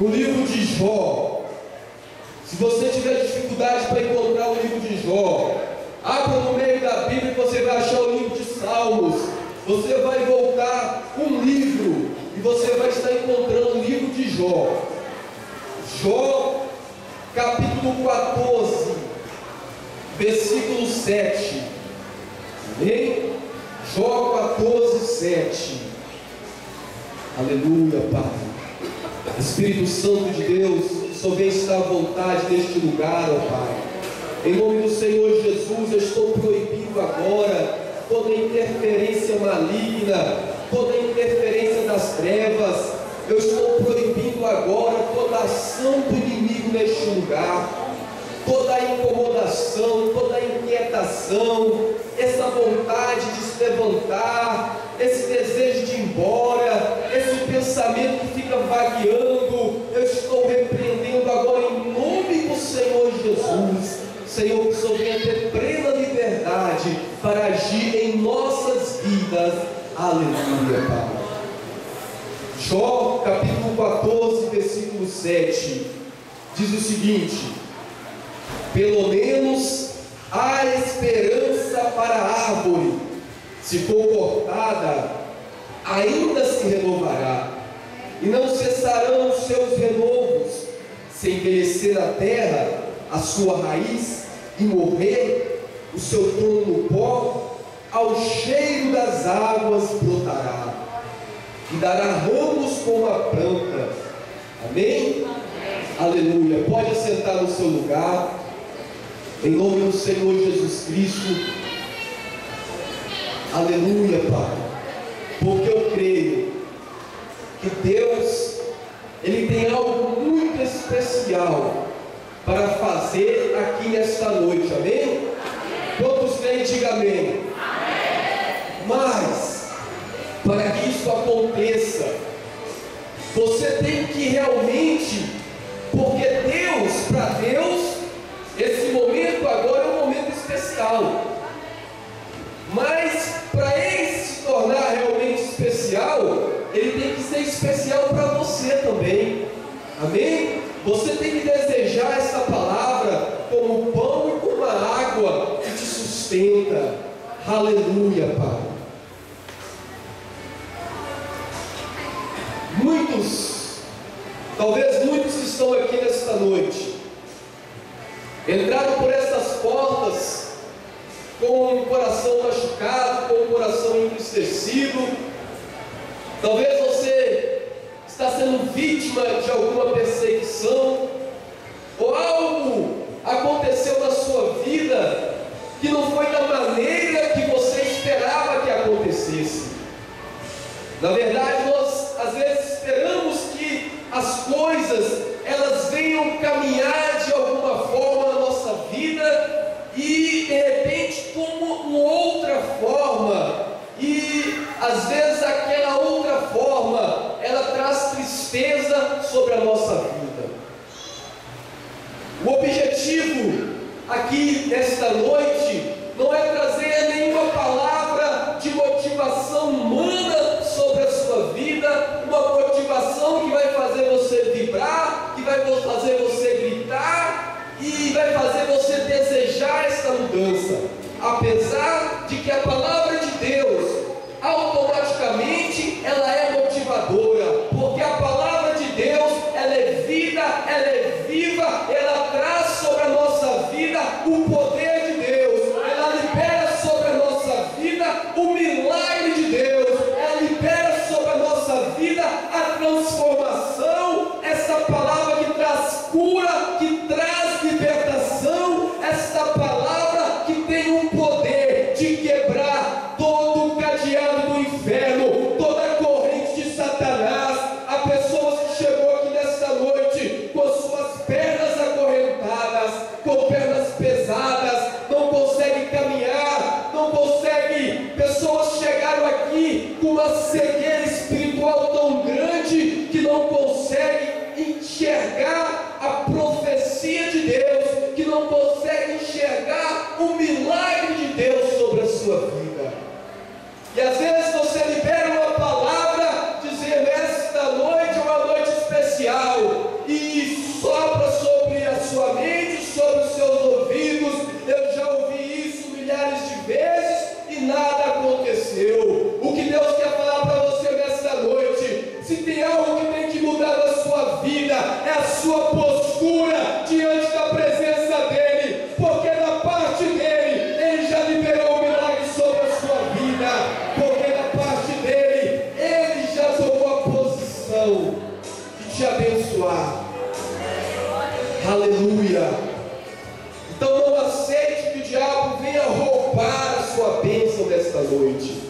no livro de Jó. Se você tiver dificuldade para encontrar o livro de Jó, abra no meio da Bíblia e você vai achar o livro de Salmos. Você vai voltar um livro e você vai estar encontrando o livro de Jó. Jó, capítulo 14, versículo 7. Amém? Jó 14, 7. Aleluia, Pai. Espírito Santo de Deus, só vem estar à vontade neste lugar, ó Pai. Em nome do Senhor Jesus, eu estou proibindo agora toda interferência maligna, toda interferência das trevas. Eu estou proibindo agora toda ação do inimigo neste lugar, toda a incomodação, toda a inquietação, essa vontade de se levantar, esse desejo de ir embora, esse pensamento que fica vagueando. Eu estou repreendendo agora em nome do Senhor Jesus. Senhor, que o Senhor venha ter plena liberdade para agir em nossas vidas. Aleluia, Pai. Jó, capítulo 14, versículo 7, diz o seguinte: pelo menos há esperança para a árvore, se for cortada, ainda se renovará, e não cessarão os seus renovos, se envelhecer na terra a sua raiz e morrer o seu trono no pó, ao cheiro das águas brotará, e dará ramos como a planta. Amém? Aleluia. Pode assentar no seu lugar, em nome do Senhor Jesus Cristo. Aleluia, Pai. Porque eu creio que Deus, Ele tem algo muito especial para fazer aqui nesta noite. Amém? Quantos creem, diga amém. Mas para que isso aconteça, você tem que realmente, porque Deus, para Deus, esse momento agora é um momento especial, mas para ele se tornar realmente especial, ele tem que ser especial para você também. Amém? Você tem que desejar essa palavra como pão e como a água que te sustenta. Aleluia, Pai. Talvez muitos que estão aqui nesta noite, entraram por essas portas com o coração machucado, com o coração entristecido. Talvez você está sendo vítima de alguma perseguição, ou algo aconteceu na sua vida que não foi da maneira que você esperava que acontecesse. Na verdade, nós às vezes esperamos que as coisas elas venham caminhar de alguma forma na nossa vida, e de repente como outra forma, e às vezes aquela outra forma ela traz tristeza sobre a nossa vida. O objetivo aqui nesta noite não é trazer nenhuma palavra de motivação humana sobre a sua vida, uma motivação que vai fazer você vibrar, que vai fazer você gritar e vai fazer você desejar essa mudança. Apesar de que a palavra de Deus automaticamente ela é motivadora, porque a palavra de Deus ela é vida, ela é viva, ela traz sobre a nossa vida o poder de Deus, ela libera sobre a nossa vida o milagre de Deus, ela libera sobre a nossa vida a transformação, essa palavra que traz cura, que traz libertação, essa palavra que tem um poder de quebrar todo o cadeado do inferno, toda a corrente de Satanás. Há pessoas que chegou aqui nesta noite com suas pernas acorrentadas, com pernas pesadas, não conseguem caminhar, não conseguem. Pessoas chegaram aqui com uma cegueira espiritual tão grande que não conseguem enxergar a profecia de Deus, que não conseguem enxergar o milagre de Deus sobre a sua vida. E às vezes você libera uma palavra dizendo: esta noite é uma noite especial, algo que tem que mudar na sua vida, é a sua postura diante da presença dEle, porque da parte dEle, Ele já liberou o milagre sobre a sua vida, porque da parte dEle, Ele já tomou a posição de te abençoar. Aleluia! Então não aceite que o diabo venha roubar a sua bênção nesta noite.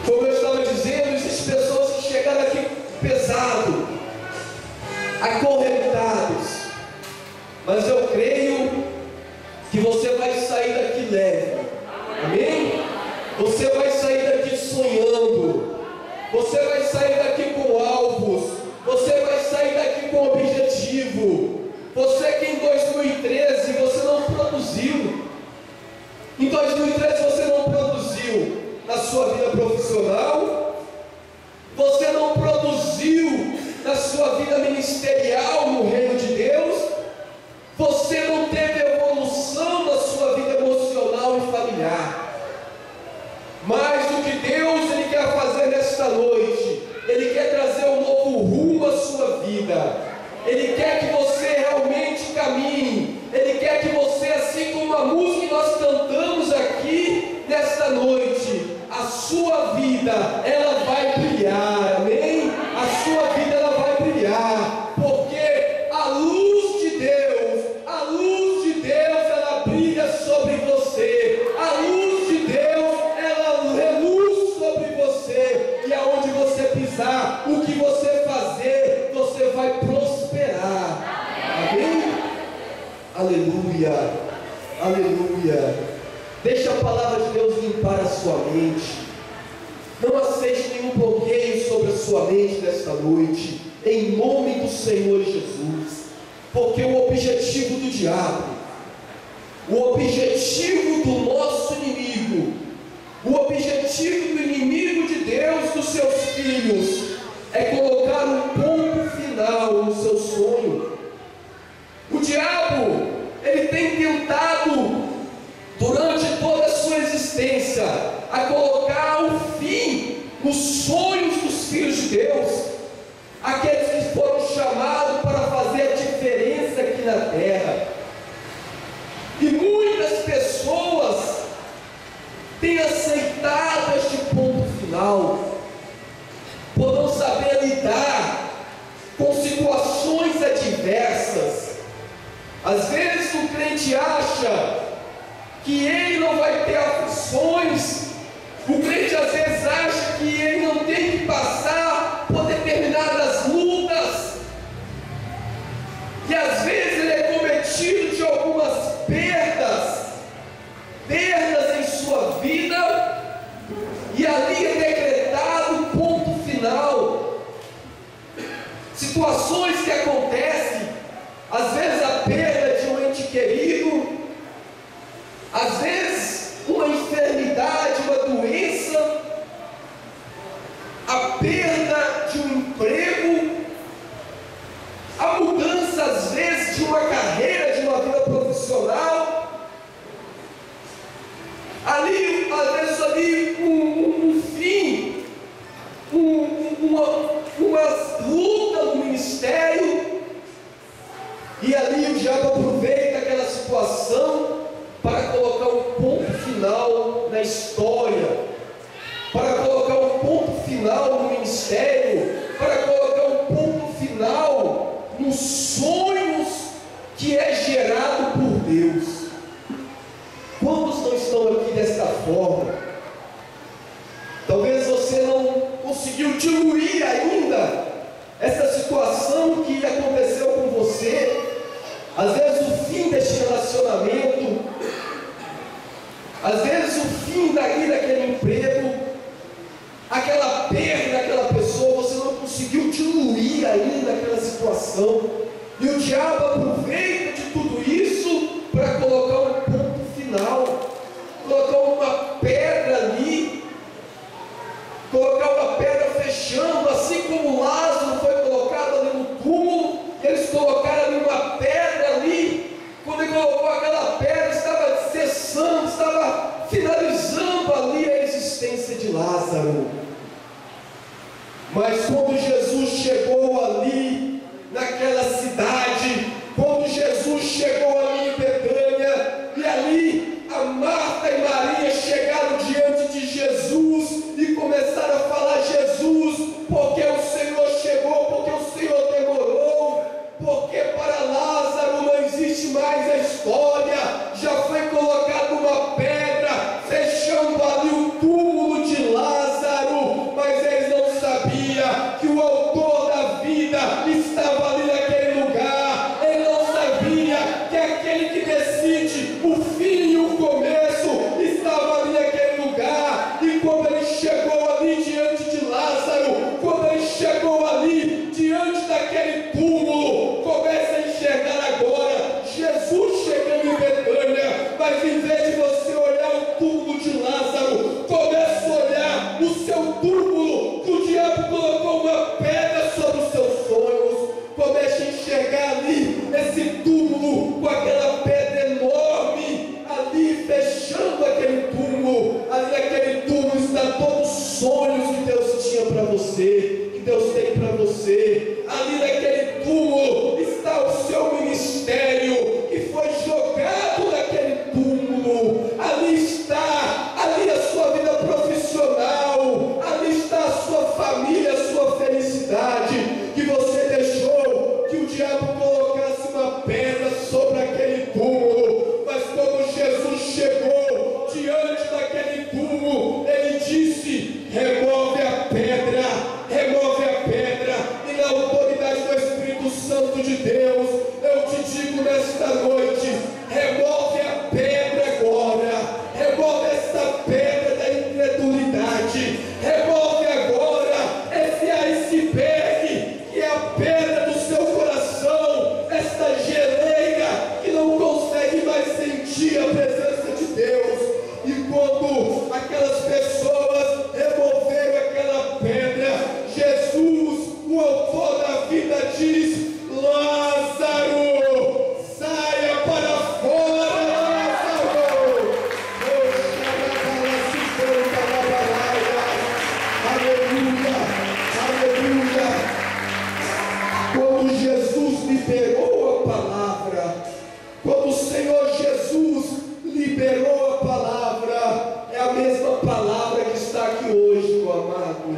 Como eu estava dizendo, existem pessoas que chegaram aqui pesado, acorrentados, mas eu creio que você vai sair daqui leve, amém? Você vai sair daqui sonhando, você vai sair daqui com alvos, você vai sair daqui com objetivo. Você que em 2013 você não produziu, em 2013 você não produziu na sua vida profissional, você não produziu na sua vida ministerial no reino de Deus, você não teve evolução na sua vida emocional e familiar. Mas o que Deus Ele quer fazer nesta noite, Ele quer trazer um novo rumo à sua vida. Ele quer que você realmente caminhe. Ele quer que você, assim como a música que nós cantamos aqui nesta noite, a sua vida, ela vai brilhar, amém? A sua vida, ela vai brilhar, porque a luz de Deus, ela brilha sobre você. A luz de Deus, ela reluz sobre você. E aonde você pisar, o que você fazer, você vai prosperar. Amém? Aleluia, aleluia. Deixa a palavra de Deus limpar a sua mente. Não aceite nenhum bloqueio sobre a sua mente nesta noite, em nome do Senhor Jesus. Porque o objetivo do diabo, o objetivo do nosso inimigo, o objetivo do inimigo de Deus, dos seus filhos, é colocar um ponto final no seu sonho. O diabo, ele tem tentado, durante toda a sua existência, a colocar o fim nos sonhos dos filhos de Deus, aqueles que foram chamados para fazer a diferença aqui na terra. E muitas pessoas têm aceitado este ponto final, por não saber lidar com situações adversas. Às vezes o crente acha que ele não vai ter aflições, o crente às vezes acha que ele não tem que passar por determinadas lutas, e às vezes ele é cometido de algumas perdas em sua vida, e ali é decretado ponto final. Situações que acontecem, às vezes a perda de um ente querido, às vezes uma enfermidade, uma doença, a perda de um emprego, a mudança às vezes de uma carreira, de uma vida profissional, ali, às vezes ali um fim, uma luta no ministério, e ali o diabo aproveita aquela situação para colocar um ponto final na história, para colocar um ponto final no ministério, para colocar um ponto final nos sonhos que é gerado por Deus. Quantos não estão aqui desta forma? Talvez você não conseguiu diluir ainda essa situação que aconteceu com você. Às vezes o fim deste relacionamento, às vezes o fim daquele emprego, aquela perda daquela pessoa, você não conseguiu diluir ainda aquela situação, e o diabo aproveita de tudo isso para colocar um ponto final, colocar uma pedra ali, colocar uma pedra fechando, assim como Lázaro foi colocado ali no túmulo, eles colocaram ali uma pedra ali. Quando ele colocou aquela pedra, estava cessando, estava finalizando ali a existência de Lázaro. Mas quando Jesus chegou ali, naquela cidade, quando Jesus chegou ali em Betânia, e ali a Marta e Maria chegaram diante de Jesus e começaram a falar: Jesus, porque o Senhor chegou, porque o Senhor demorou, porque para Lázaro não existe mais a história, já foi colocada uma pedra, fechando ali o túmulo de Lázaro, mas eles não sabiam que o autor da vida estava ali naquele lugar, ele não sabia que aquele que decide o fim e o começo estava ali naquele lugar. E quando ele chegou ali diante de Lázaro, quando ele chegou ali diante daquele túmulo, começa a enxergar agora Jesus chegando em Betânia, mas em vez de você olhar o túmulo de Lázaro, começa a olhar o seu túmulo, que o diabo colocou uma pedra sobre os seus sonhos. Comece a enxergar ali esse túmulo com aquela pedra enorme ali fechando aquele túmulo. Ali naquele túmulo está todos os sonhos que Deus tinha para você, que Deus tem para você. Ali naquele túmulo está o seu ministério que foi jogado naquele túmulo. Ali está, ali a sua vida profissional, ali está a sua família, a sua felicidade, que você deixou que o diabo colocasse uma pedra sobre aquele túmulo. Mas quando Jesus chegou diante daquele túmulo, ele disse: remove a pedra, remove a pedra. E na autoridade do Espírito Santo de Deus, eu te digo nesta noite: remove a pedra agora, remove essa pedra da incredulidade, remove agora esse iceberg que é a pedra do seu coração, esta geleira que não consegue mais sentir a presença de Deus. E quando aquelas pessoas removeram aquela pedra, Jesus, o autor da vida, diz: Lázaro, saia para fora, Lázaro. Aleluia, aleluia. Quando Jesus liberou a palavra, quando o Senhor Jesus liberou a palavra, é a mesma palavra que está aqui hoje, meu amado.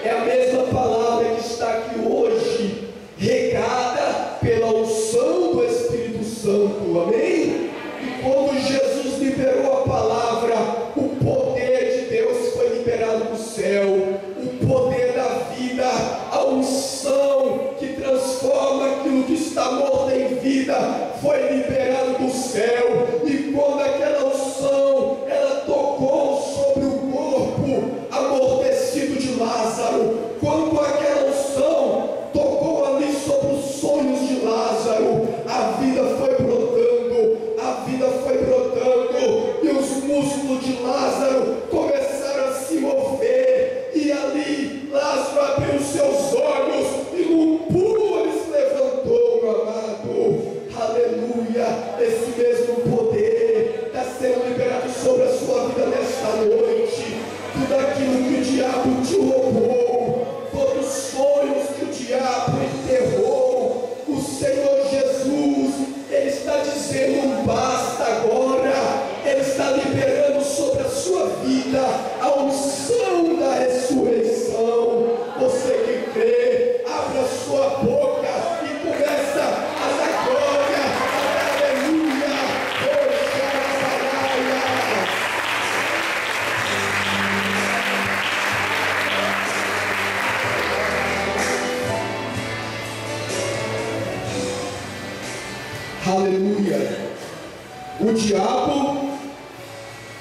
É a mesma palavra que está aqui hoje, regada pela unção do Espírito Santo, amém? E quando Jesus liberou a palavra, o poder de Deus foi liberado do céu, o poder da vida, a unção que transforma aquilo que está morto em vida, foi liberado do céu. E quando aquela unção, ela tocou sobre o corpo amortecido de Lázaro, quando aquela unção tocou ali sobre os sonhos de Lázaro, a vida foi brotando, a vida foi brotando, e os músculos de Lázaro começaram a se mover, e ali Lázaro abriu seus olhos, e num pulo ele se levantou, meu amado. Aleluia, esse mesmo poder está sendo liberado sobre a sua vida nesta noite. Tudo aquilo que o diabo te roubou, todos os sonhos que o diabo enterrou, o Senhor Jesus, Ele está dizendo um basta agora. Ele está liberando sobre a sua vida a unção da ressurreição. Você que crê, abre a sua boca e começa a dar glória, aleluia, aleluia. O diabo,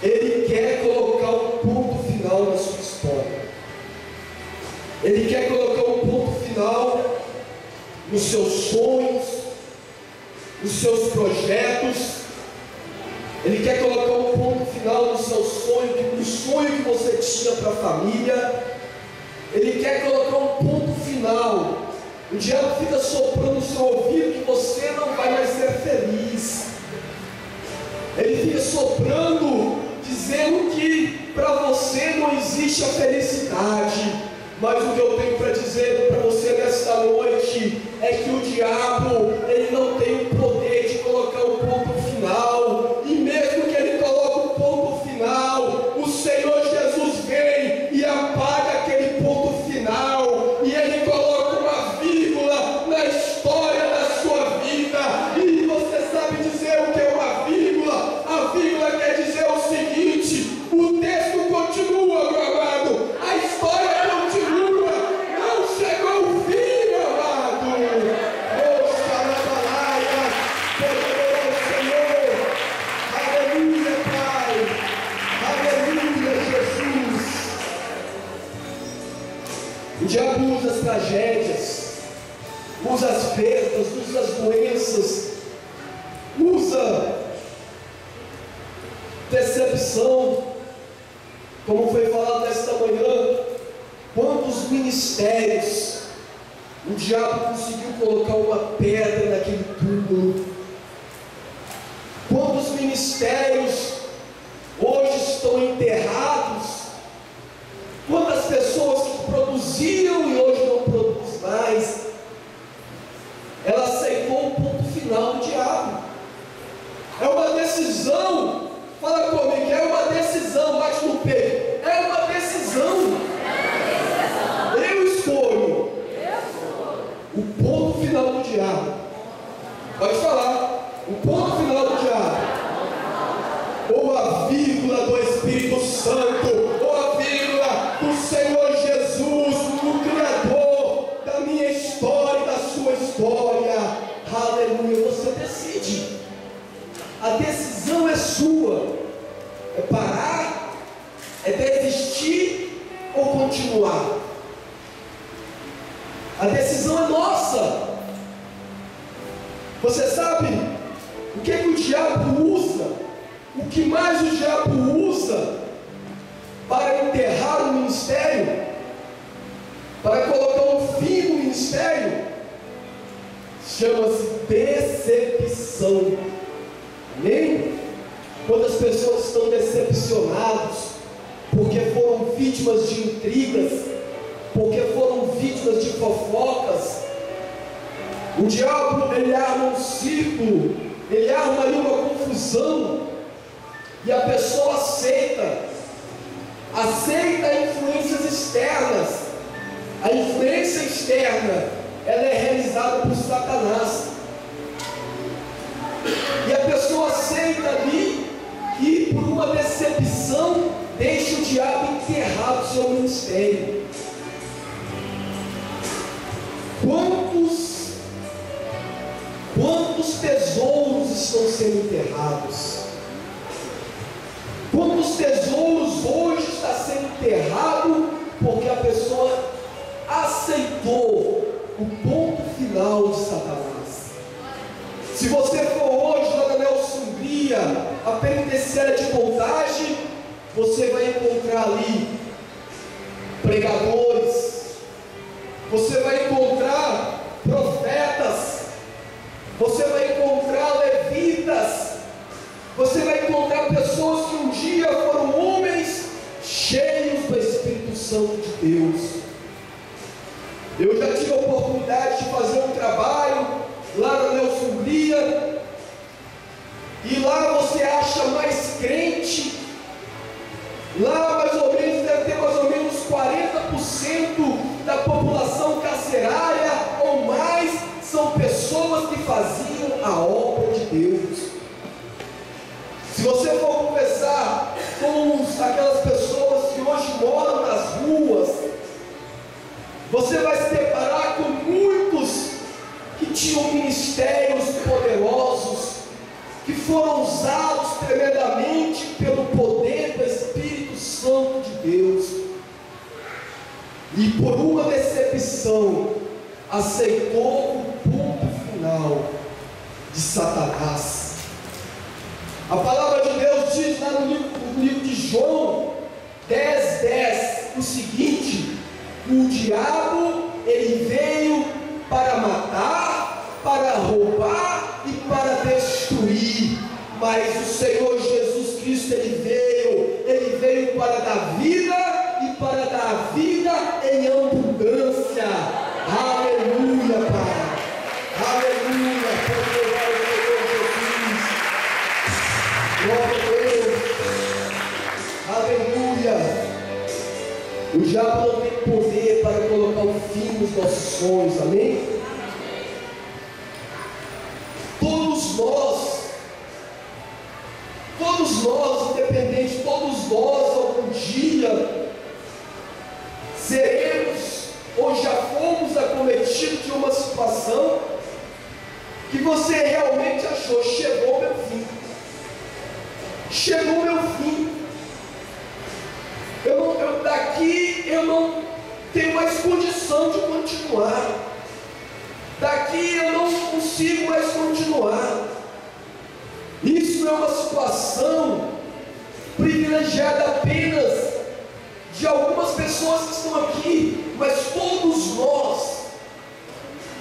ele quer colocar um ponto final na sua história. Ele quer colocar um ponto final nos seus sonhos, nos seus projetos. Ele quer colocar um ponto final no seu sonho, no sonho que você tinha para a família. Ele quer colocar um ponto final. O diabo fica soprando no seu ouvido que você não vai mais ser feliz. Ele fica soprando, dizendo que para você não existe a felicidade. Mas o que eu tenho para dizer para você nesta noite é que o diabo, ele não tem o poder de colocar o ponto final. E mesmo que ele coloque o ponto final, o Senhor Jesus vem e apaga aquele ponto final. E ele coloca uma vírgula na história da sua vida. E você sabe dizer o que é uma vírgula? A vírgula quer dizer o seguinte: o texto continua, meu amado. A história continua. Não chegou o fim, meu amado. Oh, xalabalaia. Poderoso Senhor. Aleluia, Pai. Aleluia, Jesus. O diabo usa as tragédias, usa as perdas, usa as doenças, usa decepção, como foi falado nesta manhã. Quantos ministérios o diabo conseguiu colocar uma pedra naquele túmulo? Quantos ministérios hoje estão enterrados? Quantas pessoas que produziam e hoje não produzem mais? Ela aceitou o ponto final do diabo. É uma decisão. Fala comigo, é uma decisão. Bate no peito. É uma decisão. Eu escolho o ponto final do diabo. Pode falar. O ponto final do diabo. Ou a vírgula do Espírito Santo. Ou a vírgula do Senhor Jesus, o Criador da minha história e da sua história. Aleluia. Você decide. A decisão é sua. É parar, é desistir ou continuar. A decisão é nossa. Você sabe o que o diabo usa? O que mais o diabo usa para enterrar o ministério? Para colocar um fim no ministério? Chama-se decepção. Amém? Quando as pessoas estão decepcionadas, porque foram vítimas de intrigas, porque foram vítimas de fofocas, o diabo, ele arma um círculo, ele arma ali uma confusão, e a pessoa aceita influências externas. A influência externa, ela é realizada por Satanás, e a pessoa aceita ali, e por uma decepção deixa o diabo enterrar o seu ministério. Quantos tesouros estão sendo enterrados? Quantos tesouros hoje está sendo enterrado porque a pessoa aceitou o ponto final de Satanás? Se você for hoje lá na Nelson Hungria, a penitenciária de Contagem, você vai encontrar ali pregadores, você vai encontrar profetas, você vai encontrar levitas, você vai encontrar pessoas que um dia foram homens cheios do Espírito Santo de Deus. Eu já tive a oportunidade de fazer um trabalho lá na Nelson Hungria, e lá você acha mais crente. Lá mais ou menos deve ter mais ou menos 40% da população carcerária ou mais são pessoas que faziam a obra de Deus. Se você for conversar com aquelas pessoas que hoje moram nas ruas, você vai se deparar com muitos que tinham ministérios poderosos, que foram usados tremendamente pelo poder do Espírito Santo de Deus, e por uma decepção aceitou o ponto final de Satanás. A palavra de Deus diz lá no livro de João 10:10 o seguinte: o diabo, ele veio para matar, para roubar e para destruir, mas o Senhor Jesus Cristo, ele veio para dar vida, e para dar vida em abundância. os nossos sonhos, amém? Todos nós, independente, todos nós, algum dia, seremos ou já fomos acometidos de uma situação que você realmente achou, chegou meu fim. Chegou meu fim. Daqui eu não tenho mais condição de continuar. Daqui eu não consigo mais continuar. Isso é uma situação privilegiada apenas de algumas pessoas que estão aqui, mas todos nós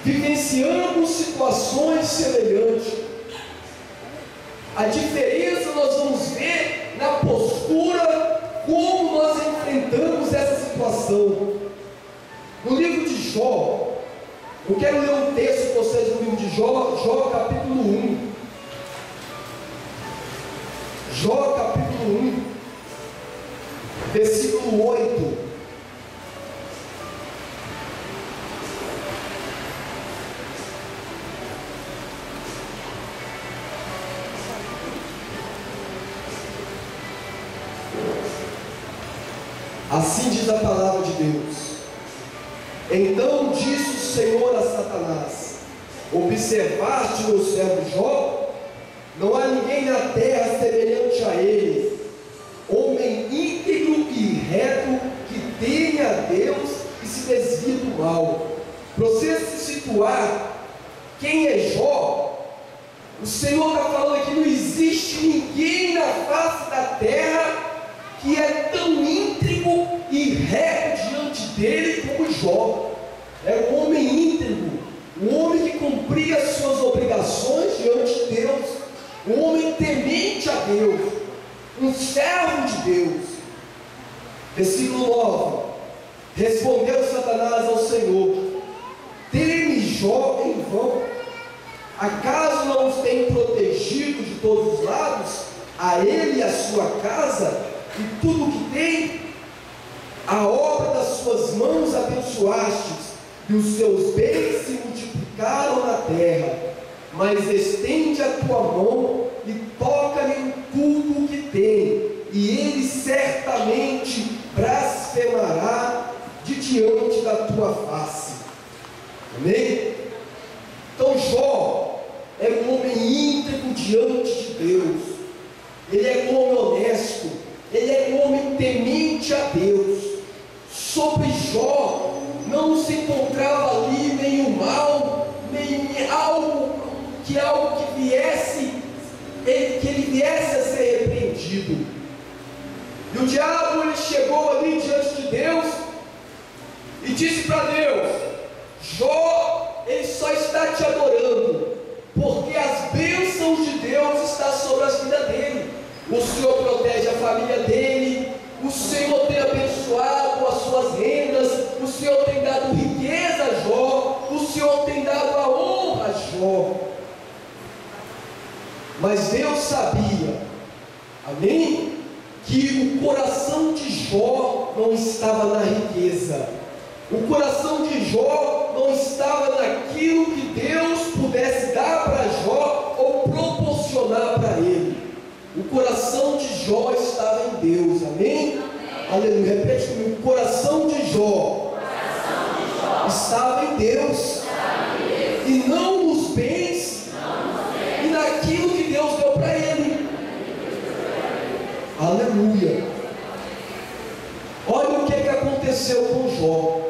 vivenciamos situações semelhantes. A diferença nós vamos ver na postura, como nós enfrentamos essa situação. No livro de Jó, eu quero ler um texto com vocês no livro de Jó capítulo 1. Jó capítulo 1, versículo 8. Assim diz a palavra de Deus: então disse o Senhor a Satanás: observaste meu servo Jó? Não há ninguém na terra semelhante a ele, homem íntegro e reto, que teme a Deus e se desvia do mal. Para você se situar, quem é Jó? O Senhor está falando aqui: não existe ninguém na face da terra que é tão íntegro e reto diante dele como Jó. Era um homem íntegro, um homem que cumpria as suas obrigações diante de Deus, um homem temente a Deus, um servo de Deus. Versículo 9: respondeu Satanás ao Senhor: teme Jó em vão? Acaso não os tem protegido de todos os lados, a ele e a sua casa, e tudo o que tem? A obra das suas mãos abençoastes, e os seus bens se multiplicaram na terra. Mas estende a tua mão e toca-lhe em tudo o que tem, e ele certamente blasfemará de diante da tua face. Amém? Então Jó é um homem íntegro diante de Deus. Ele é um homem honesto, ele é um homem temente a Deus. Sobre Jó não se encontrava ali nenhum mal, nem algo que viesse, que ele viesse a ser repreendido. E o diabo, ele chegou ali diante de Deus e disse para Deus: Jó, ele só está te adorando porque as bênçãos de Deus estão sobre a vida dele. O Senhor protege a família dele, o Senhor tem abençoado as suas rendas, o Senhor tem dado riqueza a Jó, o Senhor tem dado a honra a Jó. Mas Deus sabia, amém, que o coração de Jó não estava na riqueza, o coração de Jó não estava naquilo que Deus pudesse dar para Jó ou proporcionar para ele. O coração de Jó estava em Deus, amém? Aleluia, repete comigo: o coração de Jó estava em Deus, e não nos bens, e naquilo que Deus deu para ele. Aleluia. Olha o que aconteceu com Jó.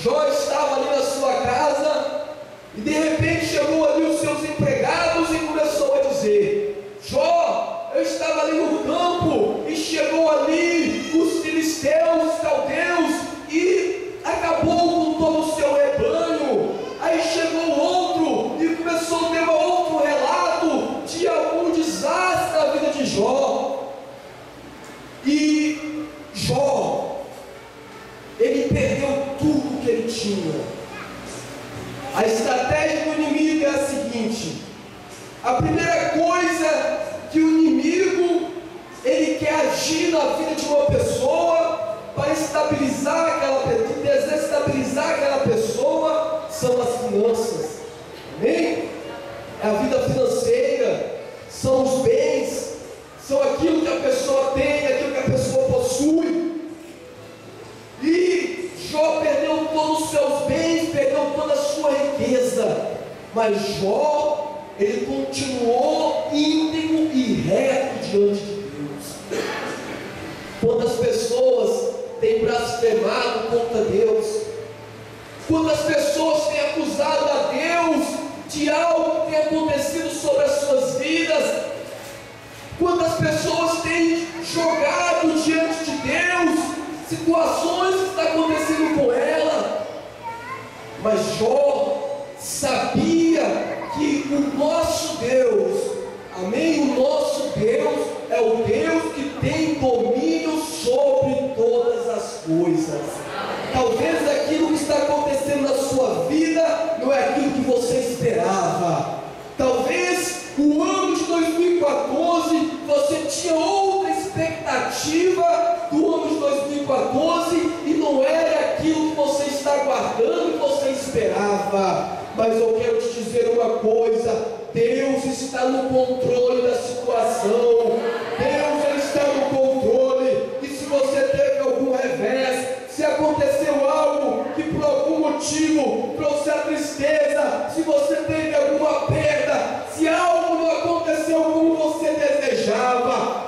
Jó estava ali na sua casa, e de repente chegou ali os seus empregados e começou a dizer: Jó, eu estava ali no campo, e chegou ali os filisteus, os caldeus, e acabou com todo o seu rebanho. Aí chegou outro e começou a ter outro relato de algum desastre na vida de Jó. E Jó, ele perdeu tudo que ele tinha. A estratégia do inimigo é a seguinte: a primeira coisa que o inimigo, ele quer agir na vida de uma pessoa para estabilizar aquela pessoa, desestabilizar aquela todos os seus bens, perdeu toda a sua riqueza, mas Jó, ele continuou íntegro e reto diante de Deus. Quantas pessoas têm blasfemado contra Deus? Quantas pessoas têm acusado a Deus de algo que tem acontecido sobre as suas vidas? Quantas pessoas têm jogado diante de Deus situações que estão acontecendo com ela? Mas Jó sabia que o nosso Deus, amém? O nosso Deus é o Deus que tem domínio sobre todas as coisas. Talvez aquilo que está acontecendo na sua vida não é aquilo que você esperava. Talvez o ano de 2014 você tinha outra expectativa do ano de 2014 e não era aquilo que você está aguardando e você esperava. Mas eu quero te dizer uma coisa: Deus está no controle da situação. Deus ele está no controle. E se você teve algum revés, se aconteceu algo que por algum motivo trouxe a tristeza, se você teve alguma perda, se algo não aconteceu como você desejava,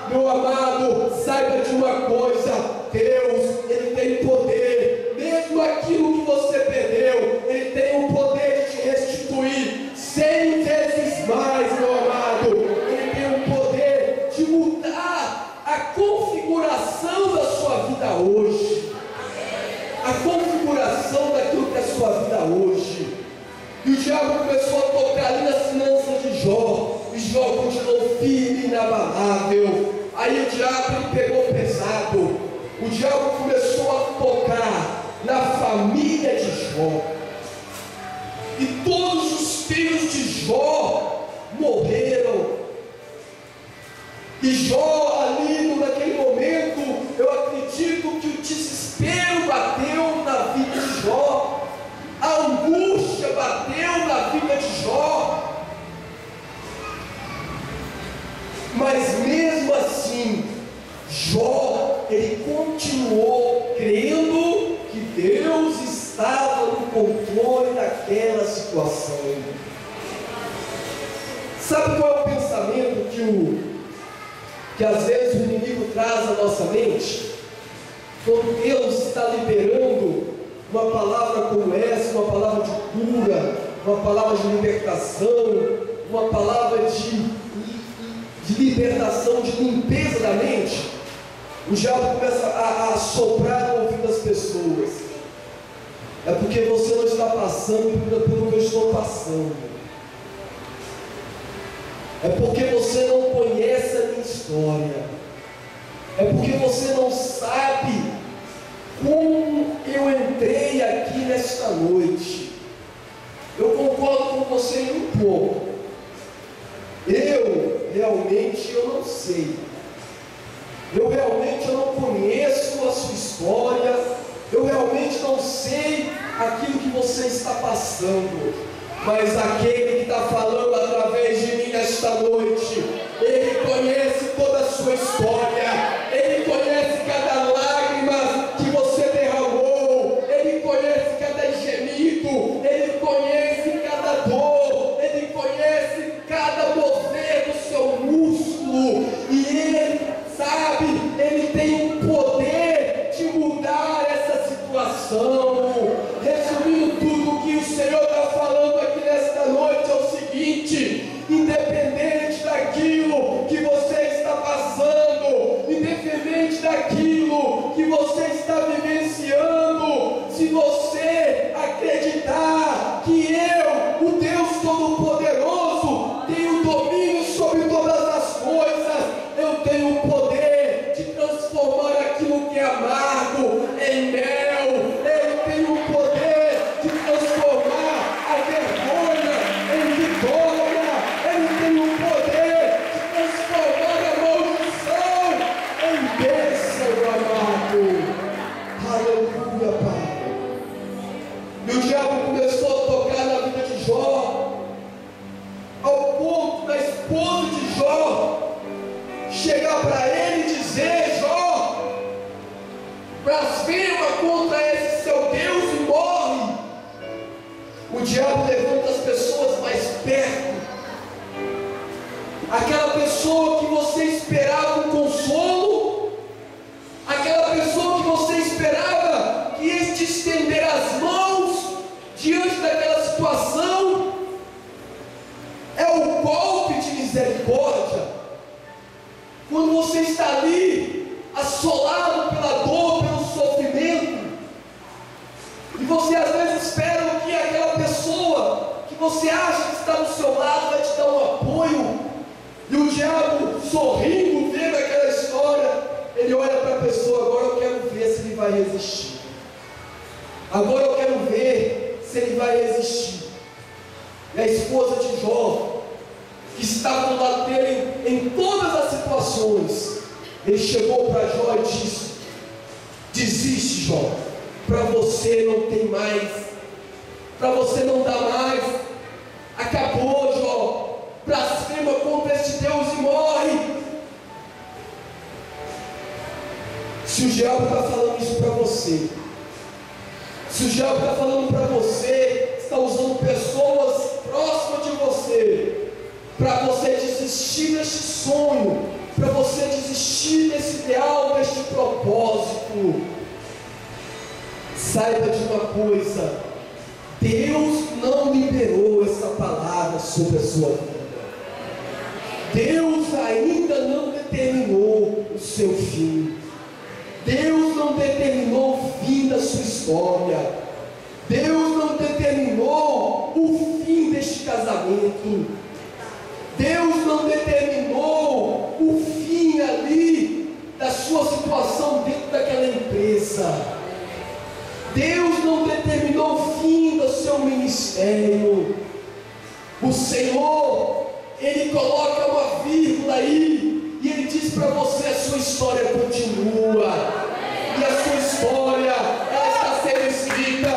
meu amado, saiba de uma coisa: Deus, ele tem poder. Mesmo aquilo que você perdeu, ele tem o poder de te restituir 100 vezes mais, meu amado. Ele tem o poder de mudar a configuração da sua vida hoje, a configuração daquilo que é a sua vida hoje. E o diabo começou a tocar ali nas finanças de Jó, e Jó continuou firme e inabalável. Aí o diabo ele pegou pesado, o diabo começou a tocar na família de Jó, e todos os filhos de Jó morreram. E Jó ali naquele momento, eu acredito que o desespero bateu na vida de Jó, a angústia bateu na vida de Jó. Mas mesmo assim, Jó, ele continuou crendo que Deus estava no controle daquela situação. Sabe qual é o pensamento que às vezes o inimigo traz à nossa mente? Quando Deus está liberando uma palavra como essa, uma palavra de cura, uma palavra de libertação, uma palavra de libertação, de limpeza da mente, o diabo começa a soprar no ouvido das pessoas: é porque você não está passando pelo que eu estou passando, é porque você não conhece a minha história, é porque você não sabe como eu entrei aqui nesta noite. Eu concordo com você em um pouco. Eu não sei. Eu não conheço a sua história. Eu realmente não sei aquilo que você está passando. Mas aquele que está falando através de mim nesta noite, ele conhece toda a sua história. Ele conhece cada lágrima que você derramou. Ele conhece cada gemido. Ele conhece cada dor. Ele conhece cada mover do seu músculo. E ele sabe, ele tem o poder de mudar essa situação. Resumindo tudo o que o Senhor está falando aqui nesta noite é o seguinte: independente daquilo que você está passando, independente daquilo que você está vivenciando, se você acreditar que eu, o Deus Todo-Poderoso, tenho domínio sobre todas as coisas, eu tenho o poder de transformar aquilo que é amargo em mel. Eu tenho o poder de transformar a vergonha em vitória. Eu tenho o poder de transformar a maldição em bênção, amado. Aleluia, Pai. O diabo levanta as pessoas mais perto. Aquela pessoa que você esperava um consolo, aquela pessoa que você esperava que ia te estender as mãos diante daquela situação, é o golpe de misericórdia. Quando você está ali, assolado pela dor, pelo sofrimento, e você às vezes espera que aquela pessoa que você acha que está do seu lado vai te dar um apoio, e o diabo, sorrindo, vendo aquela história, ele olha para a pessoa: agora eu quero ver se ele vai resistir, agora eu quero ver se ele vai resistir. E a esposa de Jó, que estava do lado dele em todas as situações, ele chegou para Jó e disse: desiste, Jó, para você não tem mais, para você não dá mais, acabou, Jó, blasfema contra este Deus e morre. Se o diabo está falando isso para você, se o diabo está falando para você, está usando pessoas próximas de você para você desistir deste sonho, para você desistir desse ideal, deste propósito, saiba de uma coisa: Deus não liberou essa palavra sobre a sua vida. Deus ainda não determinou o seu fim. Deus não determinou o fim da sua história. Deus não determinou o fim deste casamento. Deus não determinou o fim ali da sua situação dentro daquela empresa. Deus não determinou o fim do seu ministério. O Senhor, Ele coloca uma vírgula aí, e Ele diz para você: a sua história continua. E a sua história, ela está sendo escrita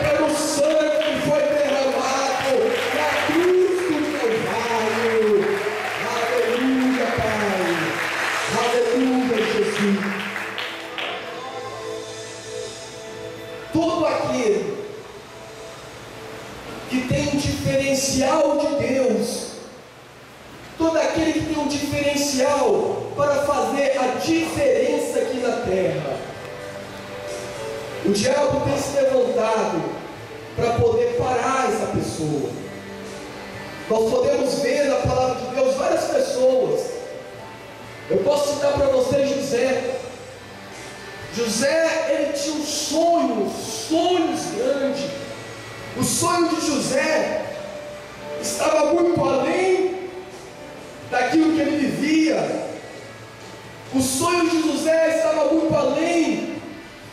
pelo sangue que foi derramado na cruz do Calvário. Aleluia, Pai. Aleluia, Jesus. Todo aquele que tem um diferencial de Deus, todo aquele que tem um diferencial para fazer a diferença aqui na terra, o diabo tem se levantado para poder parar essa pessoa. Nós podemos ver na palavra de Deus várias pessoas. Eu posso citar para vocês José. José, ele tinha um sonhos grandes. O sonho de José estava muito além daquilo que ele vivia. O sonho de José estava muito além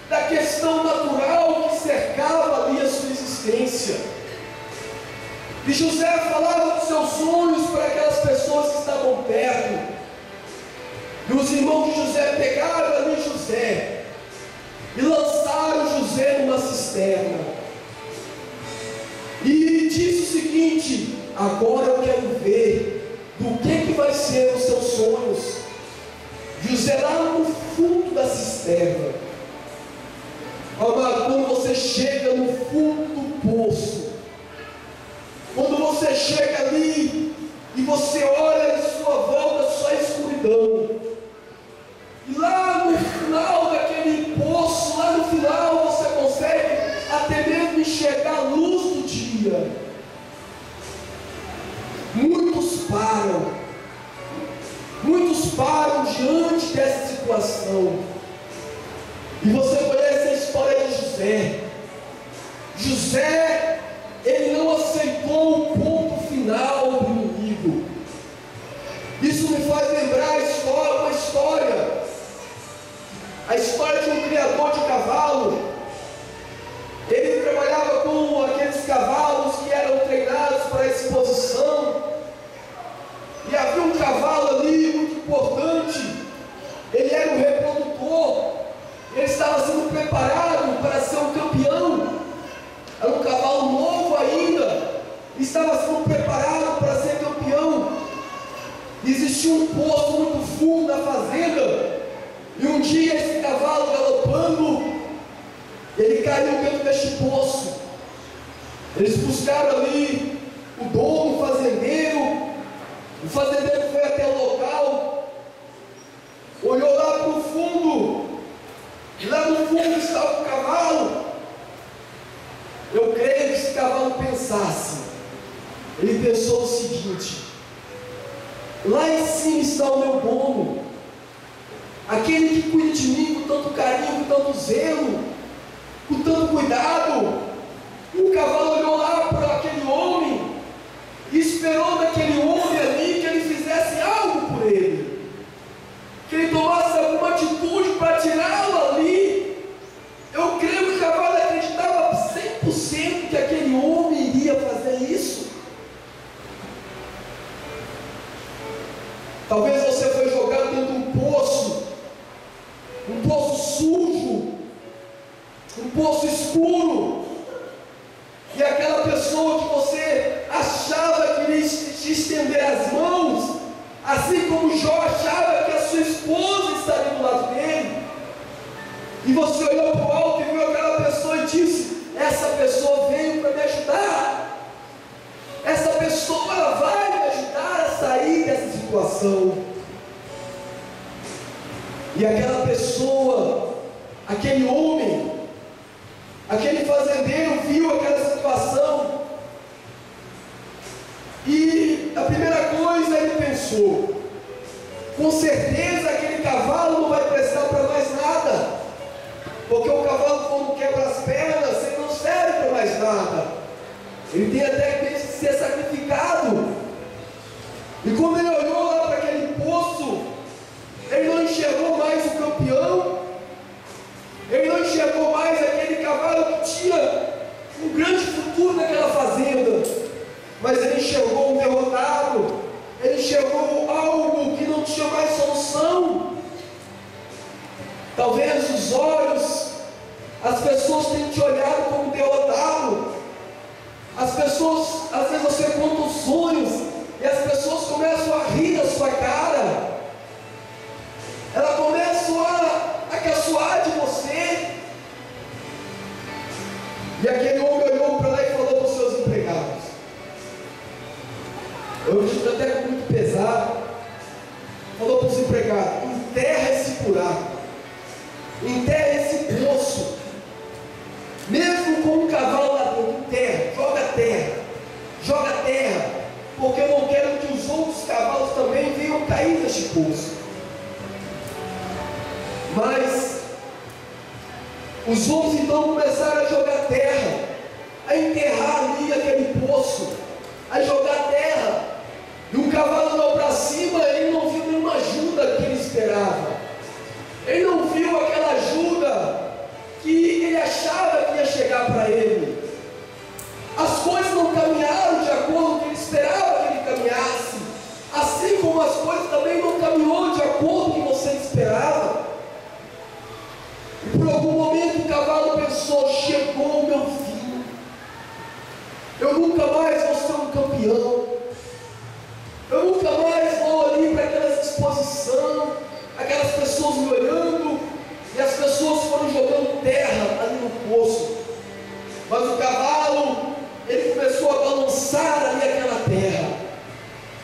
da questão natural que cercava ali a sua existência. E José falava dos seus sonhos para aquelas pessoas que estavam perto. E os irmãos de José pegaram ali José e lançaram José numa cisterna. E disse o seguinte: agora eu quero ver do que vai ser os seus sonhos. José lá no fundo da cisterna. Amado, quando você chega no fundo do poço, quando você chega ali e você olha em sua volta, só escuridão, e lá no final daquele poço, lá no final você consegue até mesmo enxergar a luz do dia. Muitos param diante dessa situação. E você conhece a história de José. José, ele não aceitou o ponto final do inimigo. Isso me faz lembrar uma história. A história de um criador de cavalo. Ele trabalhava com aqueles cavalos que eram treinados para exposição. E havia um cavalo ali muito importante. Ele era um reprodutor. Ele estava sendo preparado para ser um campeão. Era um cavalo novo ainda. Estava sendo preparado para ser campeão. Existia um poço muito fundo na fazenda. E um dia esse cavalo galopando, ele caiu dentro deste poço. Eles buscaram ali o dono, o fazendeiro foi até o local, olhou lá para o fundo, e lá no fundo estava o cavalo. Eu creio que esse cavalo pensasse, ele pensou o seguinte: lá em cima está o meu dono, aquele que cuida de mim com tanto carinho, com tanto zelo, com tanto cuidado. E o cavalo olhou lá para aquele homem e esperou daquele homem ali que ele fizesse algo por ele, que ele tomasse alguma atitude para tirá-lo ali. Eu creio que o cavalo acreditava 100% que aquele homem iria fazer isso. Talvez você foi jogado dentro de um poço sujo, um poço escuro, e aquela pessoa que você achava que iria te estender as mãos, assim como Jó achava que a sua esposa estaria do lado dele, e você olhou para o alto e viu aquela pessoa e disse: essa pessoa veio para me ajudar, essa pessoa ela vai me ajudar a sair dessa situação. E aquela pessoa, aquele homem, aquele fazendeiro viu aquela situação, e a primeira coisa ele pensou: com certeza aquele cavalo não vai prestar para mais nada, porque o cavalo, quando quebra as pernas, ele não serve para mais nada, ele tem até que ser sacrificado. E quando ele olhou lá para aquele poço, ele não enxergou mais o campeão, ele não enxergou mais aquele cavalo que tinha um grande futuro naquela fazenda, mas ele enxergou um derrotado, ele enxergou algo que não tinha mais solução. Talvez os olhos, as pessoas têm te olhado como derrotado. As pessoas, às vezes você conta os sonhos e as pessoas começam a rir da sua cara, elas começam a caçoar de você. E aquele homem olhou para lá e falou para os seus empregados, eu estou até muito pesado, falou para os empregados: enterra esse buraco, enterra esse poço, mesmo com um cavalo lá dentro, enterra, joga terra, porque eu não quero que os outros cavalos também venham cair neste poço. Mas os outros então começaram a jogar terra, a enterrar ali aquele poço, a jogar terra, e o cavalo olhou para cima, ele não viu nenhuma ajuda que ele esperava, ele não viu aquela ajuda que ele achava que ia chegar para ele. As coisas não caminharam de acordo com o que ele esperava que ele caminhasse, assim como as coisas também não caminhou de acordo com o que você esperava. E por algum momento o cavalo pensou: chegou o meu fim, eu nunca mais vou ser um campeão, eu nunca mais vou ali para aquela exposição, aquelas pessoas me olhando, e as pessoas foram jogando terra ali no poço. Mas o cavalo, ele começou a balançar ali aquela terra,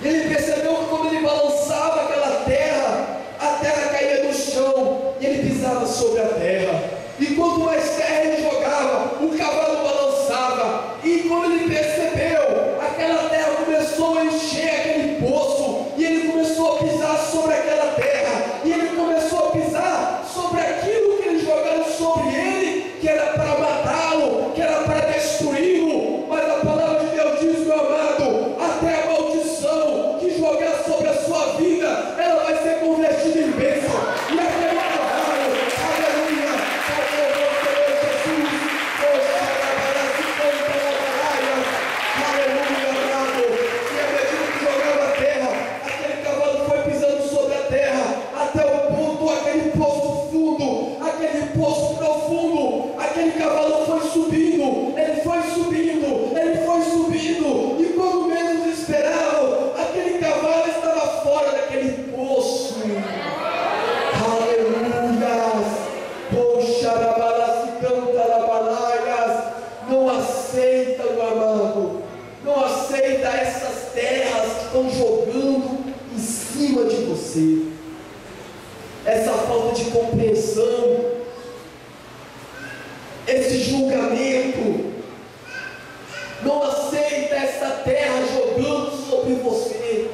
e ele percebeu que quando ele balançava aquela terra, a terra caía no chão, e ele pisava sobre a terra, e quanto mais terra ele jogava, o cavalo balançava, e quando ele percebeu, aquela terra começou a encher aquele poço, e ele começou a pisar sobre aquela terra, e ele começou a pisar sobre aquilo que eles jogaram sobre ele, que era para matá-lo, que era para destruí-lo. Mas a palavra de Deus diz, meu amado, até a maldição que jogar sobre a sua vida, ela vai ser convertida em bênção. E aquele cavalo, aleluia, aleluia, amado. E à medida que jogava a terra, aquele cavalo foi pisando sobre a terra, até o ponto, aquele poço fundo, aquele poço profundo, aquele cavalo foi subindo, ele foi subindo, ele foi subindo, e quando menos esperavam, aquele cavalo estava fora daquele poço. Aleluia! Poxa, se canta, não aceita, meu amado. maldição, esse julgamento. Não aceita essa terra jogando sobre você,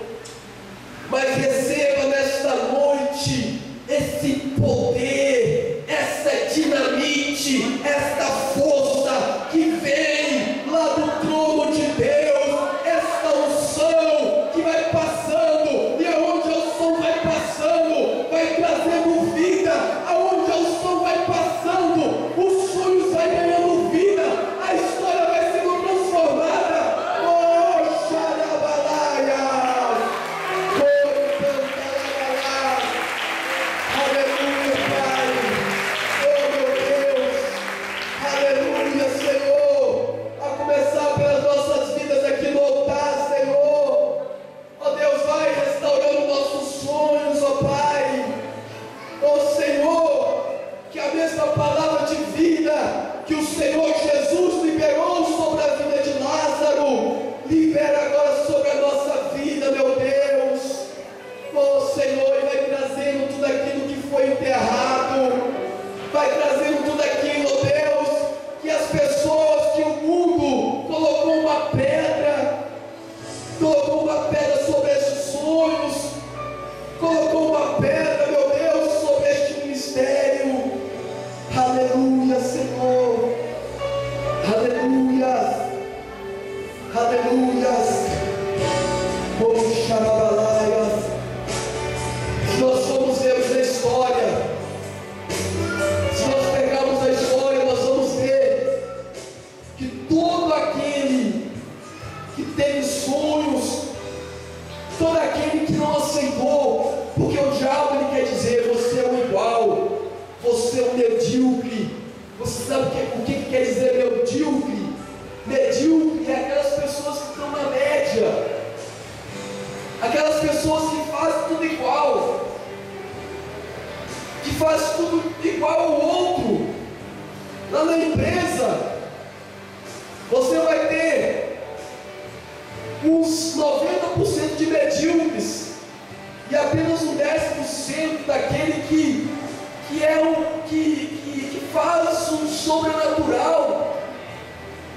mas receba nesta noite esse poder, essa dinamite, esta força que vem lá do trono de Deus, esta unção que vai passando, e aonde a unção vai passando, vai trazendo vida, aonde a unção vai passando, os sonhos vai ganhando vida, a história vai sendo transformada. Oh, xarabalaia, oh, cantarabalá, aleluia, Pai, oh meu Deus, aleluia, Senhor, a começar pelas nossas vidas aqui no altar, Senhor. Oh Deus, vai restaurando nossos sonhos, ó Pai. Oh Senhor, que a mesma palavra de vida que o Senhor Jesus liberou sobre a vida de Lázaro, libera agora sobre a nossa vida, meu Deus. Oh Senhor, e vai trazendo tudo aquilo que foi enterrado, vai trazendo tudo aquilo, oh Deus, que as pessoas, que o mundo colocou uma pedra sobre estes sonhos, colocou uma pedra, meu Deus, sobre este ministério. Aleluia, Senhor, aleluia, aleluia. Oh, xarabalaias. Se nós formos ver a história, se nós pegarmos a história, nós vamos ver que todo aquele que teve sonhos, todo aquele que não aceitou, porque o diabo ele quer dizer: você é um igual, você é um medíocre. Você sabe o que quer dizer medíocre? Medíocre é aquelas pessoas que estão na média, aquelas pessoas que fazem tudo igual, que fazem tudo igual ao outro. Lá na empresa, você vai ter uns 90% de medíocres e apenas um 10% daquele que faz um sobrenatural.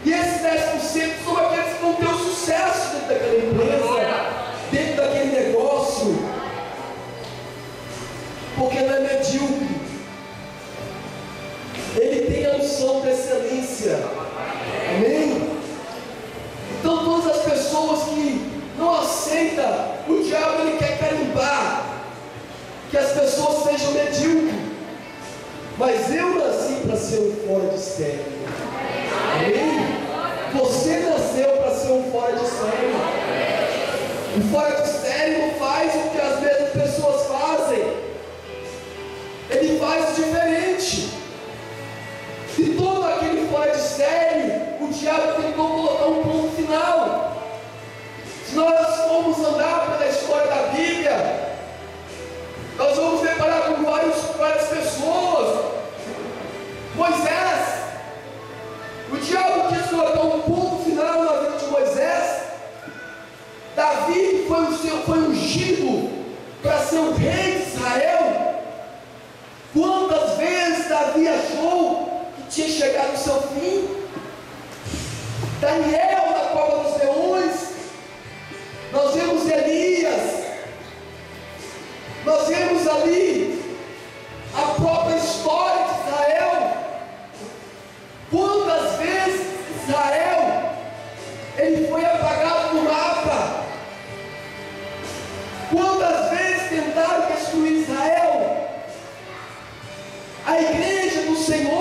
E esses 10% são aqueles que vão ter o sucesso dentro daquela empresa, dentro daquele negócio, porque não é medíocre, ele tem a unção da excelência. Amém? Então todas as pessoas que não aceitam, o diabo ele quer carimbar que as pessoas sejam medíocres. Mas eu nasci para ser um fora de série. Amém? Você nasceu para ser um fora de série. O fora de série não faz o que as mesmas pessoas fazem, ele faz diferente. E todo aquele fora de série, o diabo tentou colocar um ponto final. Se nós formos andar pela história da Bíblia, nós vamos deparar com várias pessoas. Moisés, o diabo quis colocar um ponto final na vida de Moisés. Davi foi ungido para ser o rei de Israel. Quantas vezes Davi achou que tinha chegado ao seu fim? Daniel na cova dos leões. Nós vemos Elias, nós vemos ali a própria história de Israel. Quantas vezes Israel ele foi apagado do mapa? Quantas vezes tentaram destruir Israel? A igreja do Senhor